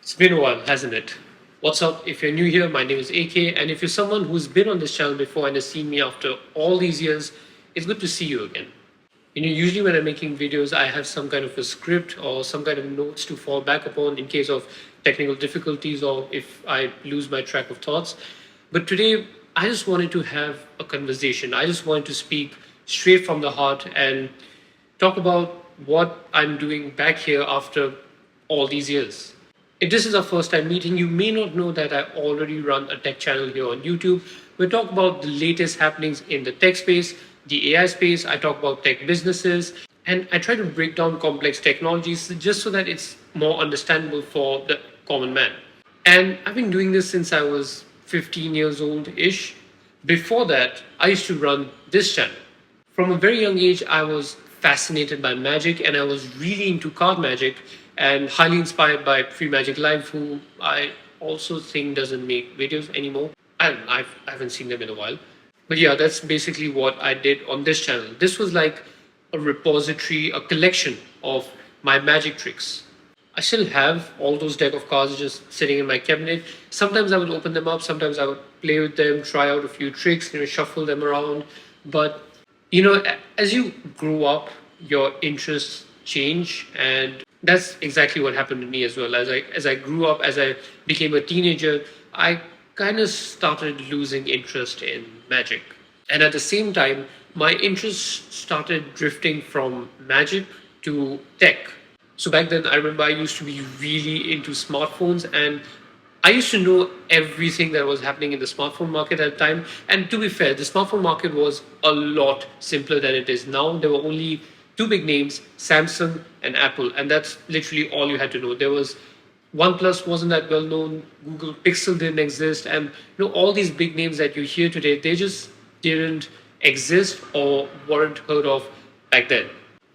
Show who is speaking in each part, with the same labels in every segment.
Speaker 1: It's been a while, hasn't it? What's up? If you're new here, my name is AK, and if you're someone who's been on this channel before and has seen me after all these years, it's good to see you again. Usually when I'm making videos, I have some kind of a script or some kind of notes to fall back upon in case of technical difficulties or if I lose my track of thoughts. But today, I just wanted to have a conversation. I just wanted to speak straight from the heart and talk about what I'm doing back here after all these years. If this is our first time meeting, you may not know that I already run a tech channel here on YouTube. We talk about the latest happenings in the tech space, the AI space. I talk about tech businesses, and I try to break down complex technologies just so that it's more understandable for the common man. And I've been doing this since I was 15 years old ish. Before that, I used to run this channel. From a very young age, I was fascinated by magic and I was really into card magic and highly inspired by Free Magic Live, who I also think doesn't make videos anymore. I haven't seen them in a while. But yeah, that's basically what I did on this channel. This was like a repository, a collection of my magic tricks. I still have all those deck of cards just sitting in my cabinet. Sometimes I would open them up, sometimes I would play with them, try out a few tricks, shuffle them around. But as you grow up, your interests change, and that's exactly what happened to me as well. As I grew up, as I became a teenager, I kind of started losing interest in magic. And at the same time, my interest started drifting from magic to tech. So back then, I remember I used to be really into smartphones and I used to know everything that was happening in the smartphone market at the time. And to be fair, the smartphone market was a lot simpler than it is now. There were only two big names, Samsung and Apple, and that's literally all you had to know. There was OnePlus wasn't that well known, Google Pixel didn't exist, and all these big names that you hear today, they just didn't exist or weren't heard of back then.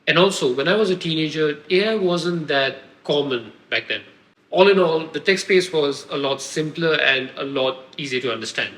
Speaker 1: And also, when I was a teenager, AI wasn't that common back then. All in all, the tech space was a lot simpler and a lot easier to understand.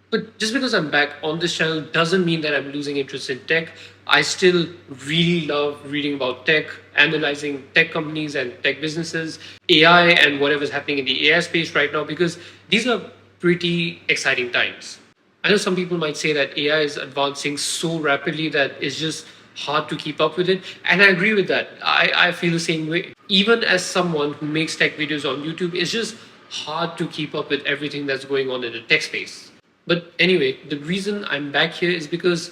Speaker 1: But just because I'm back on this channel doesn't mean that I'm losing interest in tech. I still really love reading about tech, analyzing tech companies and tech businesses, AI and whatever's happening in the AI space right now, because these are pretty exciting times. I know some people might say that AI is advancing so rapidly that it's just hard to keep up with it. And I agree with that. I feel the same way. Even as someone who makes tech videos on YouTube, it's just hard to keep up with everything that's going on in the tech space. But anyway, the reason I'm back here is because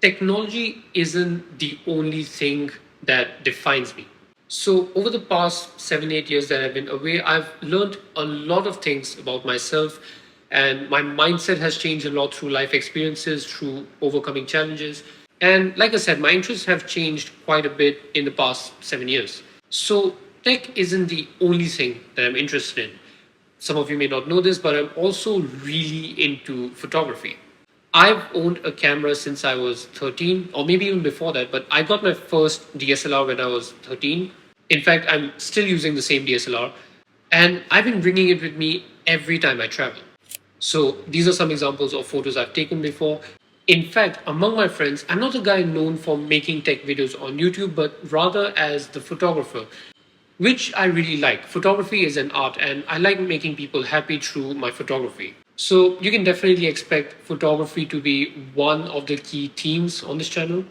Speaker 1: technology isn't the only thing that defines me. So over the past 7, 8 years that I've been away, I've learned a lot of things about myself, and my mindset has changed a lot through life experiences, through overcoming challenges. And like I said, my interests have changed quite a bit in the past 7 years. So tech isn't the only thing that I'm interested in. Some of you may not know this, but I'm also really into photography. I've owned a camera since I was 13, or maybe even before that, but I got my first DSLR when I was 13. In fact, I'm still using the same DSLR, and I've been bringing it with me every time I travel. So these are some examples of photos I've taken before. In fact, among my friends, I'm not a guy known for making tech videos on YouTube, but rather as the photographer, which I really like. Photography is an art, and I like making people happy through my photography. So you can definitely expect photography to be one of the key themes on this channel.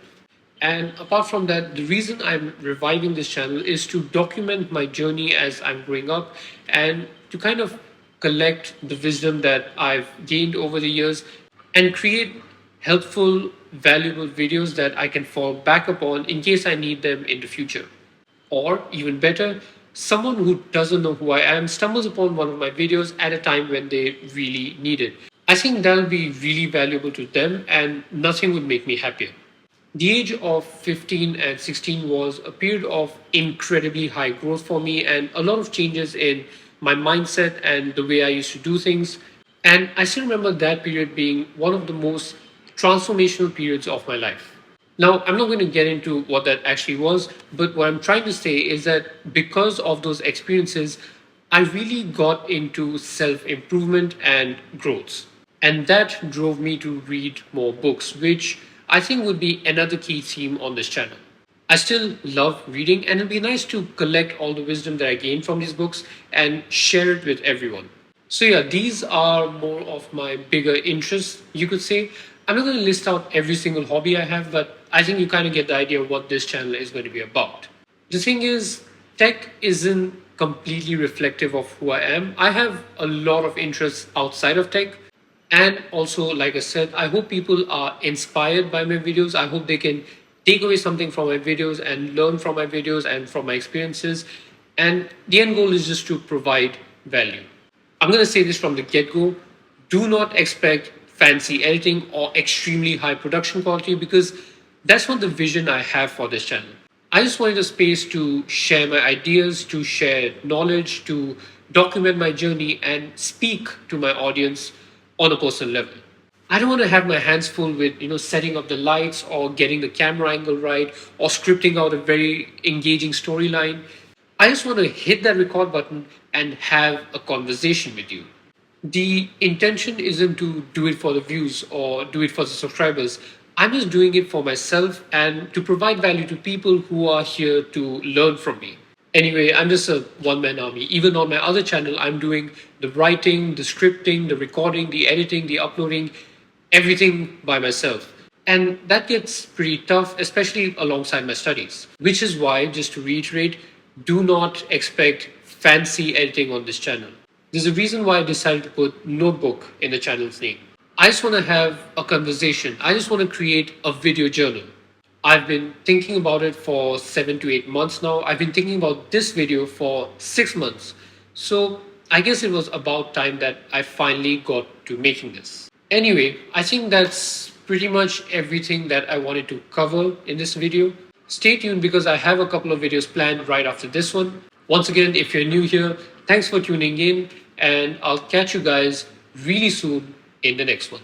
Speaker 1: And apart from that, the reason I'm reviving this channel is to document my journey as I'm growing up and to kind of collect the wisdom that I've gained over the years and create helpful, valuable videos that I can fall back upon in case I need them in the future. Or even better, someone who doesn't know who I am stumbles upon one of my videos at a time when they really need it. I think that'll be really valuable to them and nothing would make me happier. The age of 15 and 16 was a period of incredibly high growth for me and a lot of changes in my mindset and the way I used to do things. And I still remember that period being one of the most transformational periods of my life. Now, I'm not going to get into what that actually was, but what I'm trying to say is that because of those experiences, I really got into self improvement and growth. And that drove me to read more books, which I think would be another key theme on this channel. I still love reading, and it'll be nice to collect all the wisdom that I gained from these books and share it with everyone. So, yeah, these are more of my bigger interests, you could say. I'm not going to list out every single hobby I have, but I think you kind of get the idea of what this channel is going to be about. The thing is, tech isn't completely reflective of who I am. I have a lot of interests outside of tech. And also, like I said, I hope people are inspired by my videos. I hope they can take away something from my videos and learn from my videos and from my experiences. And the end goal is just to provide value. I'm going to say this from the get go. Do not expect fancy editing or extremely high production quality, because that's not the vision I have for this channel. I just wanted a space to share my ideas, to share knowledge, to document my journey and speak to my audience on a personal level. I don't want to have my hands full with, setting up the lights or getting the camera angle right or scripting out a very engaging storyline. I just want to hit that record button and have a conversation with you. The intention isn't to do it for the views or do it for the subscribers. I'm just doing it for myself and to provide value to people who are here to learn from me. Anyway, I'm just a one man army. Even on my other channel, I'm doing the writing, the scripting, the recording, the editing, the uploading, everything by myself. And that gets pretty tough, especially alongside my studies. Which is why, just to reiterate, do not expect fancy editing on this channel. There's a reason why I decided to put notebook in the channel's name. I just want to have a conversation. I just want to create a video journal. I've been thinking about it for 7 to 8 months now. I've been thinking about this video for 6 months. So I guess it was about time that I finally got to making this. Anyway, I think that's pretty much everything that I wanted to cover in this video. Stay tuned because I have a couple of videos planned right after this one. Once again, if you're new here, thanks for tuning in, and I'll catch you guys really soon in the next one.